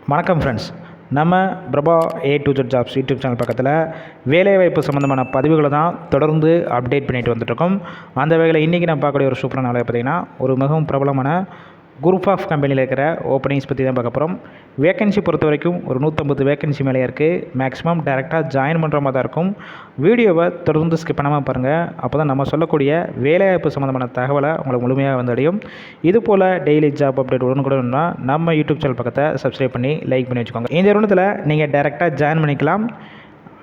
வணக்கம் ஃப்ரெண்ட்ஸ். நம்ம Prabha A to Z jobs YouTube channel பக்கத்தில் வேலைவாய்ப்பு சம்மந்தமான பதிவுகளை தான் தொடர்ந்து அப்டேட் பண்ணிட்டு வந்துட்டுருக்கோம். அந்த வகையில் இன்றைக்கி நம்ம பார்க்கக்கூடிய ஒரு சூப்பரான வேலை பார்த்திங்கன்னா ஒரு மிகவும் பிரபலமான குரூப் ஆஃப் கம்பெனியில் இருக்கிற ஓப்பனிங்ஸ் பற்றி தான் பார்க்க போகிறோம். வேக்கன்சி பொறுத்த வரைக்கும் ஒரு 150 வேக்கன்சி மேலே இருக்குது. மேக்ஸிமம் டேரெக்டாக ஜாயின் பண்ணுற மாதிரி தான் இருக்கும். வீடியோவை தொடர்ந்து ஸ்கிப் பண்ணாமல் பாருங்கள். அப்போ தான் நம்ம சொல்லக்கூடிய வேலைவாய்ப்பு சம்மந்தமான தகவலை உங்களுக்கு முழுமையாக வந்தடையும். இது போல் டெய்லி ஜாப் அப்டேட் உடனுக்குடனா நம்ம யூடியூப் சேனல் பக்கத்தை சப்ஸ்கிரைப் பண்ணி லைக் பண்ணி வச்சுக்கோங்க. இந்த நிறுவனத்தில் நீங்கள் டேரெக்டாக ஜாயின் பண்ணிக்கலாம்.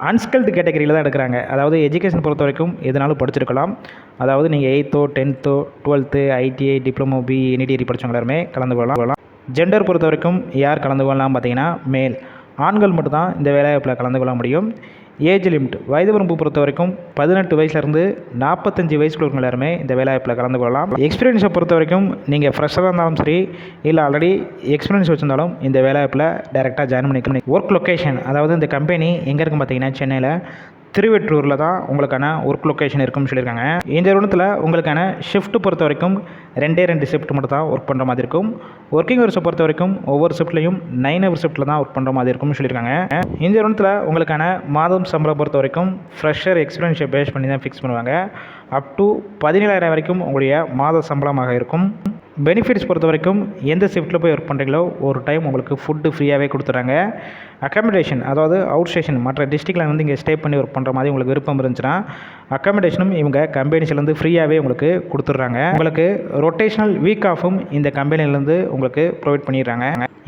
அன்ஸ்கில்டு கேட்டகரியில் தான் எடுக்கிறாங்க. அதாவது எஜுகேஷன் பொறுத்த வரைக்கும் எதனாலும் படிச்சிருக்கலாம். அதாவது நீங்கள் 8th 10th 12th ITI diploma BE any degree படித்தவங்க எல்லாருமே கலந்து கொள்ளலாம். ஜெண்டர் பொறுத்த வரைக்கும் யார் கலந்து கொள்ளலாம் பார்த்தீங்கன்னா மேல் ஆண்கள் மட்டும்தான் இந்த வேலைவாய்ப்பில் கலந்து கொள்ள முடியும். ஏஜ் லிமிட் வயது வரம்பு பொறுத்த வரைக்கும் 18 வயசுலேருந்து 45 வயசுக்குள்ள எல்லாருமே இந்த வேலைவாய்ப்பில் கலந்து கொள்ளலாம். எக்ஸ்பீரியன்ஸை பொறுத்த வரைக்கும் நீங்கள் ஃப்ரெஷ்ஷாக இருந்தாலும் சரி இல்லை ஆல்ரெடி எக்ஸ்பீரியன்ஸ் வச்சுருந்தாலும் இந்த வேலைவாய்ப்பில் டேரெக்டாக ஜாயின் பண்ணிக்கணும். ஒர்க் லொக்கேஷன் அதாவது இந்த கம்பெனி எங்கே இருக்குன்னு பார்த்தீங்கன்னா சென்னையில் திருவெற்றூரில் தான் உங்களுக்கான ஒர்க் லொக்கேஷன் இருக்குன்னு சொல்லியிருக்காங்க. இந்த நிறுவனத்தில் உங்களுக்கான ஷிஃப்ட் பொறுத்த வரைக்கும் 2 ஷிஃப்ட் மட்டும் தான் ஒர்க் பண்ணுற மாதிரி இருக்கும். ஒர்க்கிங் ஹவர்ஸை பொறுத்த வரைக்கும் ஒவ்வொரு ஷிஃப்ட்லையும் 9 ஹவர் ஷிஃப்ட்டில் தான் ஒர்க் பண்ணுற மாதிரி இருக்கும்னு சொல்லியிருக்காங்க. இந்த நிறுவனத்தில் உங்களுக்கான மாதம் சம்பளம் பொறுத்த வரைக்கும் ஃப்ரெஷர் எக்ஸ்பீரியன்ஸை பேஸ் பண்ணி தான் ஃபிக்ஸ் பண்ணுவாங்க. அப் டு 17,000 வரைக்கும் உங்களுடைய மாத சம்பளமாக இருக்கும். பெனிஃபிட்ஸ் பொறுத்த வரைக்கும் எந்த ஷிஃப்ட்டில் போய் ஒர்க் பண்ணுறீங்களோ ஒரு டைம் உங்களுக்கு ஃபுட்டு ஃப்ரீயாகவே கொடுத்துட்றாங்க. அக்காமடேஷன் அதாவது அவுட் ஸ்டேஷன் மற்ற டிஸ்ட்ரிக்டில் வந்து இங்கே ஸ்டே பண்ணி ஒர்க் பண்ணுற மாதிரி உங்களுக்கு விருப்பம் இருந்துச்சுன்னா அக்காமடேஷனும் இவங்க கம்பெனிஸ்லேருந்து ஃப்ரீயாகவே உங்களுக்கு கொடுத்துட்றாங்க. உங்களுக்கு ரொட்டேஷனல் வீக் ஆஃபும் இந்த கம்பெனிலேருந்து உங்களுக்கு ப்ரொவைட் பண்ணிடுறாங்க.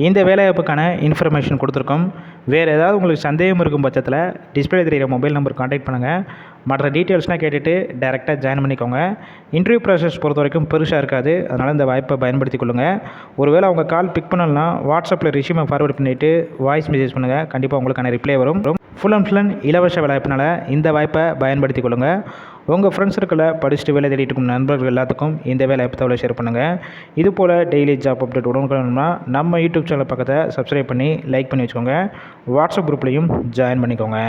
இந்த வேலைவாய்ப்புக்கான இன்ஃபர்மேஷன் கொடுத்துருக்கோம். வேறு ஏதாவது உங்களுக்கு சந்தேகம் இருக்கும் பட்சத்தில் டிஸ்பிளே தெரிகிற மொபைல் நம்பர் கான்டாக்ட் பண்ணுங்கள். மற்ற டீட்டெயில்ஸ்லாம் கேட்டுட்டு டேரெக்டாக ஜாயின் பண்ணிக்கோங்க. இன்டர்வியூ ப்ராசஸ் பொறுத்த வரைக்கும் பெருசாக இருக்காது. அதனால் இந்த வாய்ப்பை பயன்படுத்தி கொள்ளுங்கள். ஒருவேளை அவங்க கால் பிக் பண்ணலன்னா வாட்ஸ்அப்பில் ரிஷ்யூமை ஃபார்வர்ட் பண்ணிவிட்டு வாய்ஸ் மெசேஜ் பண்ணுங்கள். கண்டிப்பாக உங்களுக்கான ரிப்ளை வரும். ஃபுல் அண்ட் ஃபுல் இலவச வேலைவாய்ப்பினால் இந்த வாய்ப்பை பயன்படுத்தி கொள்ளுங்கள். உங்கள் ஃப்ரெண்ட்ஸ் சர்க்கிளில் படிச்சுட்டு வேலை தேடிட்டு இருக்கும் நண்பர்கள் எல்லாத்துக்கும் இந்த வேலைவாய்ப்பு தகவலை ஷேர் பண்ணுங்கள். இது போல் டெய்லி ஜாப் அப்டேட் உடனுக்குடனா நம்ம யூடியூப் சேனல் பக்கத்தை சப்ஸ்கிரைப் பண்ணி லைக் பண்ணி வச்சுக்கோங்க. வாட்ஸ்அப் குரூப்லேயும் ஜாயின் பண்ணிக்கோங்க.